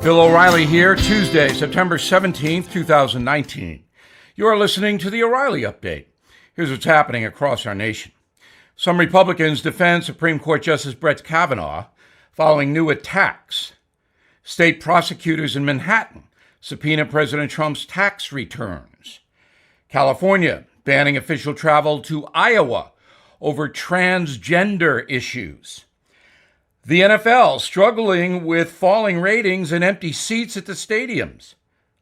Bill O'Reilly here, Tuesday, September 17th, 2019. You are listening to the O'Reilly Update. Here's what's happening across our nation. Some Republicans defend Supreme Court Justice Brett Kavanaugh following new attacks. State prosecutors in Manhattan subpoena President Trump's tax returns. California banning official travel to Iowa over transgender issues. The NFL struggling with falling ratings and empty seats at the stadiums.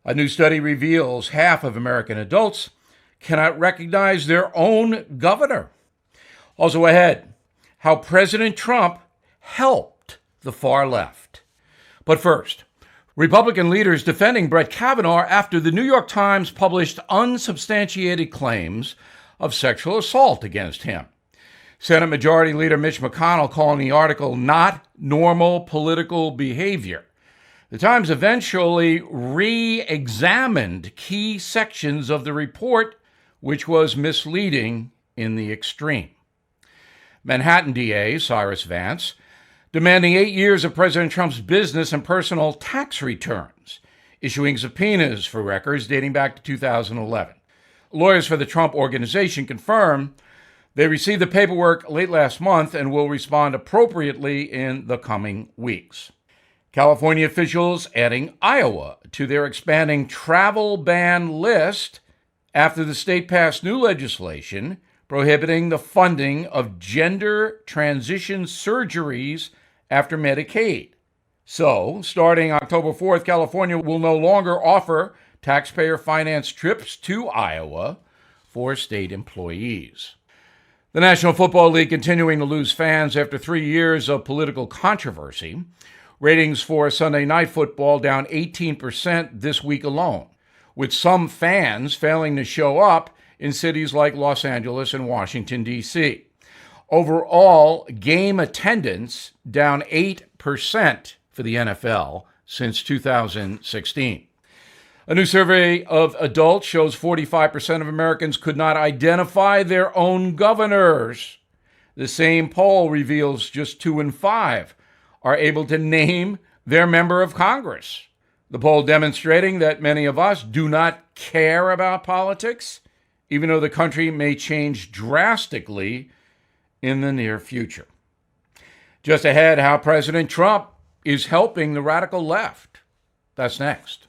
A new study reveals half of American adults cannot recognize their own governor. Also ahead, how President Trump helped the far left. But first, Republican leaders defending Brett Kavanaugh after the New York Times published unsubstantiated claims of sexual assault against him. Senate Majority Leader Mitch McConnell calling the article not normal political behavior. The Times eventually re-examined key sections of the report, which was misleading in the extreme. Manhattan DA Cyrus Vance demanding 8 years of President Trump's business and personal tax returns, issuing subpoenas for records dating back to 2011. Lawyers for the Trump Organization confirm they received the paperwork late last month and will respond appropriately in the coming weeks. California officials adding Iowa to their expanding travel ban list after the state passed new legislation prohibiting the funding of gender transition surgeries after Medicaid. So, starting October 4th, California will no longer offer taxpayer-financed trips to Iowa for state employees. The National Football League continuing to lose fans after 3 years of political controversy. Ratings for Sunday Night Football down 18% this week alone, with some fans failing to show up in cities like Los Angeles and Washington, D.C. Overall, game attendance down 8% for the NFL since 2016. A new survey of adults shows 45% of Americans could not identify their own governors. The same poll reveals just 2 in 5 are able to name their member of Congress. The poll demonstrating that many of us do not care about politics, even though the country may change drastically in the near future. Just ahead, how President Trump is helping the radical left. That's next.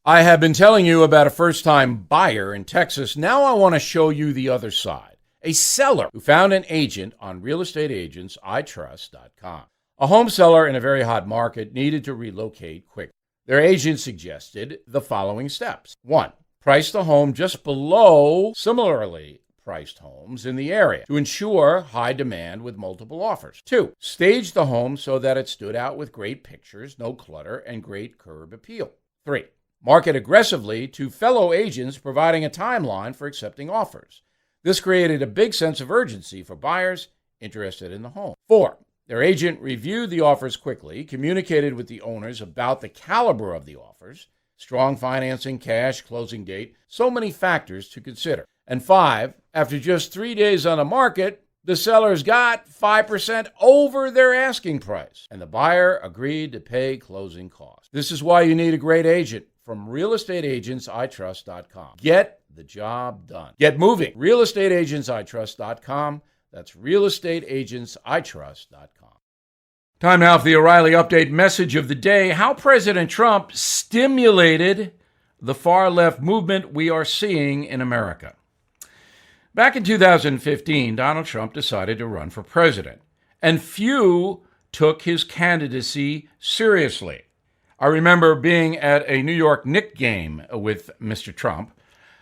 I have been telling you about a first-time buyer in Texas. Now I want to show you the other side. A seller who found an agent on realestateagentsitrust.com. A home seller in a very hot market needed to relocate quickly. Their agent suggested the following steps. 1. Price the home just below similarly priced homes in the area to ensure high demand with multiple offers. 2. Stage the home so that it stood out with great pictures, no clutter, and great curb appeal. 3. Market aggressively to fellow agents, providing a timeline for accepting offers. This created a big sense of urgency for buyers interested in the home. 4. Their agent reviewed the offers quickly, communicated with the owners about the caliber of the offers, strong financing, cash, closing date, so many factors to consider. And 5, after just 3 days on the market, the sellers got 5% over their asking price, and the buyer agreed to pay closing costs. This is why you need a great agent from realestateagentsitrust.com. Get the job done. Get moving. realestateagentsitrust.com. That's realestateagentsitrust.com. Time now for the O'Reilly Update message of the day. How President Trump stimulated the far-left movement we are seeing in America. Back in 2015, Donald Trump decided to run for president, and few took his candidacy seriously. I remember being at a New York Knicks game with Mr. Trump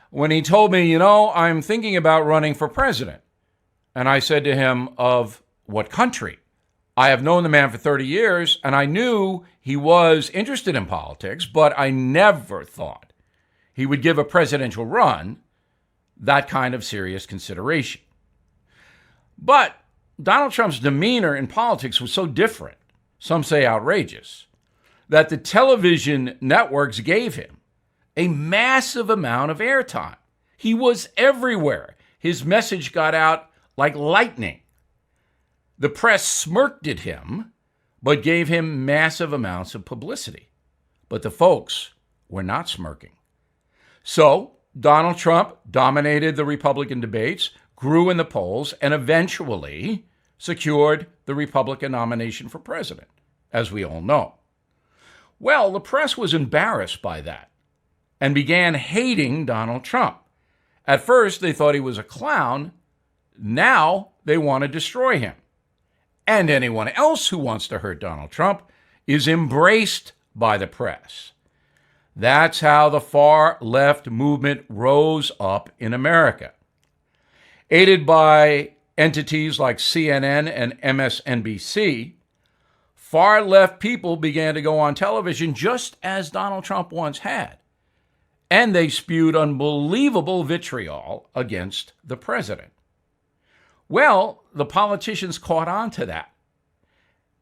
when he told me, I'm thinking about running for president. And I said to him, of what country? I have known the man for 30 years, and I knew he was interested in politics, but I never thought he would give a presidential run that kind of serious consideration. But Donald Trump's demeanor in politics was so different, some say outrageous, that the television networks gave him a massive amount of airtime. He was everywhere. His message got out like lightning. The press smirked at him, but gave him massive amounts of publicity. but the folks were not smirking. So Donald Trump dominated the Republican debates, grew in the polls, and eventually secured the Republican nomination for president, as we all know. Well, the press was embarrassed by that and began hating Donald Trump. At first, they thought he was a clown. Now they want to destroy him. And anyone else who wants to hurt Donald Trump is embraced by the press. That's how the far left movement rose up in America. Aided by entities like CNN and MSNBC, far left people began to go on television just as Donald Trump once had. And they spewed unbelievable vitriol against the president. Well, the politicians caught on to that.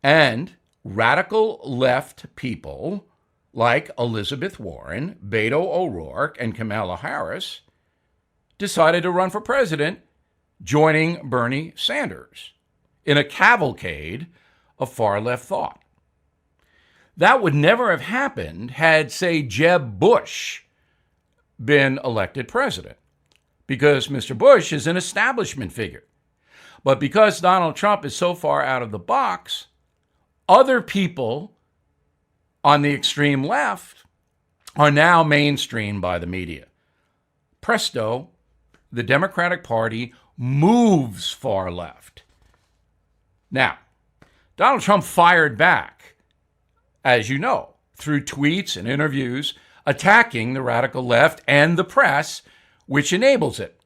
And radical left people like Elizabeth Warren, Beto O'Rourke, and Kamala Harris decided to run for president, joining Bernie Sanders in a cavalcade of far-left thought. That would never have happened had, say, Jeb Bush been elected president, because Mr. Bush is an establishment figure. But because Donald Trump is so far out of the box, other people on the extreme left are now mainstreamed by the media. Presto, the Democratic Party moves far left. Now, Donald Trump fired back, as you know, through tweets and interviews attacking the radical left and the press, which enables it.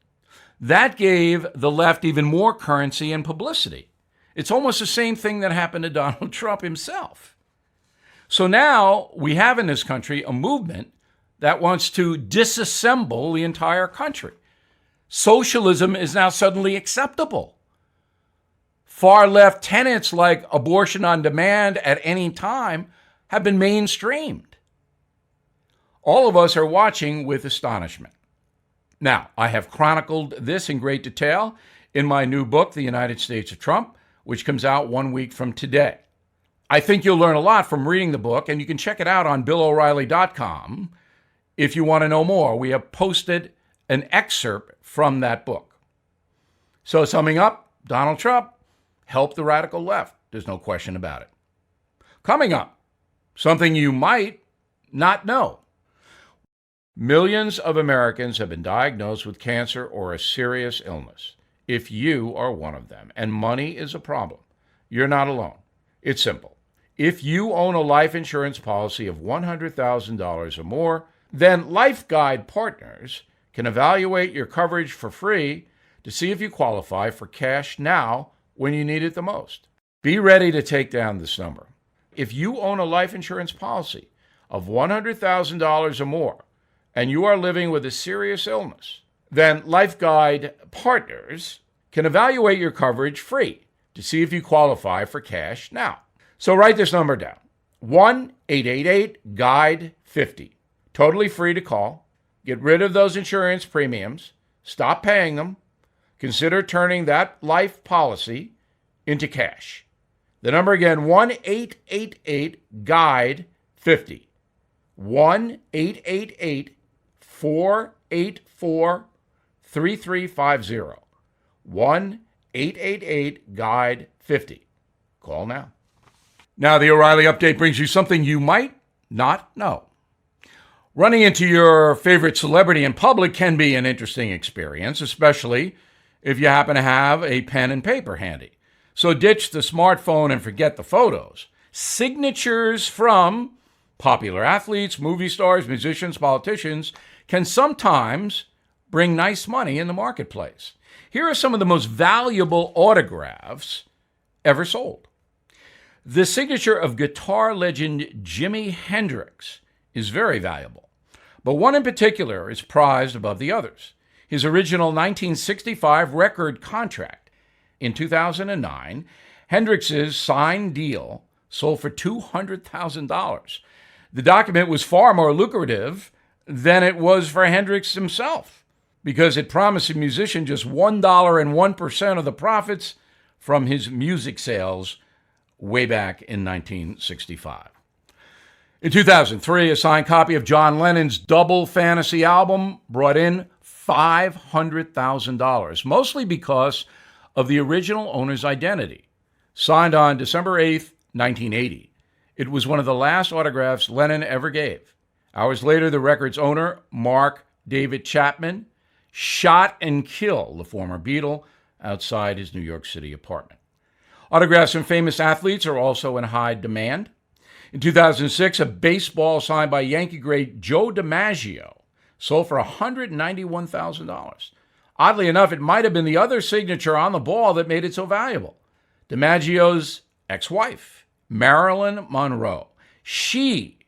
That gave the left even more currency and publicity. It's almost the same thing that happened to Donald Trump himself. So now we have in this country a movement that wants to disassemble the entire country. Socialism is now suddenly acceptable. Far left tenets like abortion on demand at any time have been mainstreamed. All of us are watching with astonishment. Now, I have chronicled this in great detail in my new book, The United States of Trump, which comes out 1 week from today. I think you'll learn a lot from reading the book, and you can check it out on BillO'Reilly.com if you want to know more. We have posted an excerpt from that book. So summing up, Donald Trump helped the radical left. There's no question about it. Coming up, something you might not know. Millions of Americans have been diagnosed with cancer or a serious illness. If you are one of them and money is a problem, you're not alone. It's simple. If you own a life insurance policy of $100,000 or more, then Life Guide Partners can evaluate your coverage for free to see if you qualify for cash now when you need it the most. Be ready to take down this number. If you own a life insurance policy of $100,000 or more, and you are living with a serious illness, then Life Guide Partners can evaluate your coverage free to see if you qualify for cash now. So write this number down, 1-888-GUIDE-50. Totally free to call. Get rid of those insurance premiums. Stop paying them. Consider turning that life policy into cash. The number again, 1-888-GUIDE-50. 1-888-484-3350. 1-888-GUIDE-50. Call now. Now, the O'Reilly Update brings you something you might not know. Running into your favorite celebrity in public can be an interesting experience, especially if you happen to have a pen and paper handy. So ditch the smartphone and forget the photos. Signatures from popular athletes, movie stars, musicians, politicians can sometimes bring nice money in the marketplace. Here are some of the most valuable autographs ever sold. The signature of guitar legend Jimi Hendrix is very valuable, but one in particular is prized above the others. His original 1965 record contract. In 2009, Hendrix's signed deal sold for $200,000. The document was far more lucrative than it was for Hendrix himself, because it promised a musician just $1.01% of the profits from his music sales way back in 1965. In 2003, a signed copy of John Lennon's double fantasy album brought in $500,000, mostly because of the original owner's identity. Signed on December 8th, 1980. It was one of the last autographs Lennon ever gave. Hours later, the record's owner, Mark David Chapman, shot and killed the former Beatle outside his New York City apartment. Autographs from famous athletes are also in high demand. In 2006, a baseball signed by Yankee great Joe DiMaggio sold for $191,000. Oddly enough, it might have been the other signature on the ball that made it so valuable. DiMaggio's ex-wife, Marilyn Monroe. She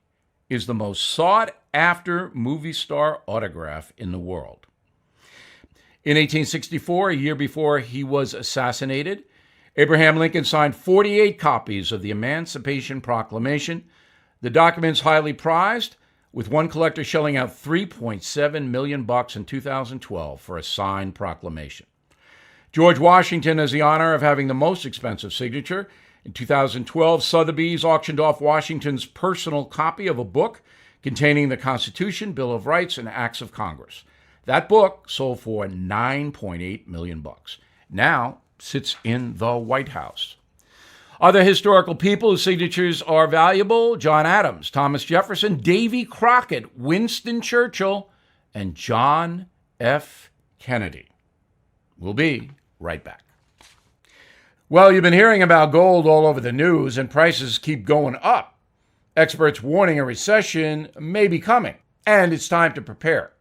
is the most sought-after movie star autograph in the world. In 1864, a year before he was assassinated, Abraham Lincoln signed 48 copies of the Emancipation Proclamation. The document's highly prized, with one collector shelling out $3.7 million in 2012 for a signed proclamation. George Washington has the honor of having the most expensive signature. In 2012, Sotheby's auctioned off Washington's personal copy of a book containing the Constitution, Bill of Rights, and Acts of Congress. That book sold for $9.8 million. Now sits in the White House. Other historical people whose signatures are valuable: John Adams, Thomas Jefferson, Davy Crockett, Winston Churchill, and John F. Kennedy. We'll be right back. Well, you've been hearing about gold all over the news, and prices keep going up. Experts warning a recession may be coming, and it's time to prepare.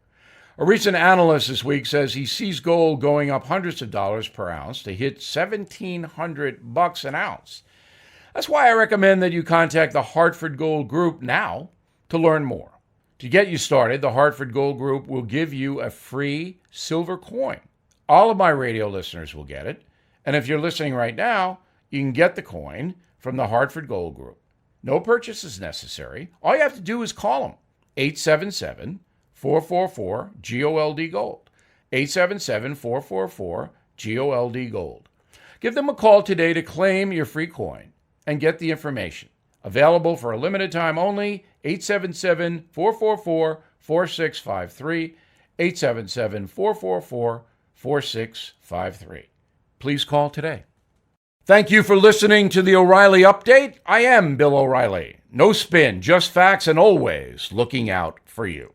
A recent analyst this week says he sees gold going up hundreds of dollars per ounce to hit $1,700 an ounce. That's why I recommend that you contact the Hartford Gold Group now to learn more. To get you started, the Hartford Gold Group will give you a free silver coin. All of my radio listeners will get it. And if you're listening right now, you can get the coin from the Hartford Gold Group. No purchase is necessary. All you have to do is call them. 877-444-GOLD-GOLD. 877-444-GOLD-GOLD. Give them a call today to claim your free coin and get the information. Available for a limited time only. 877-444-4653. 877-444-4653. Please call today. Thank you for listening to the O'Reilly Update. I am Bill O'Reilly. No spin, just facts, and always looking out for you.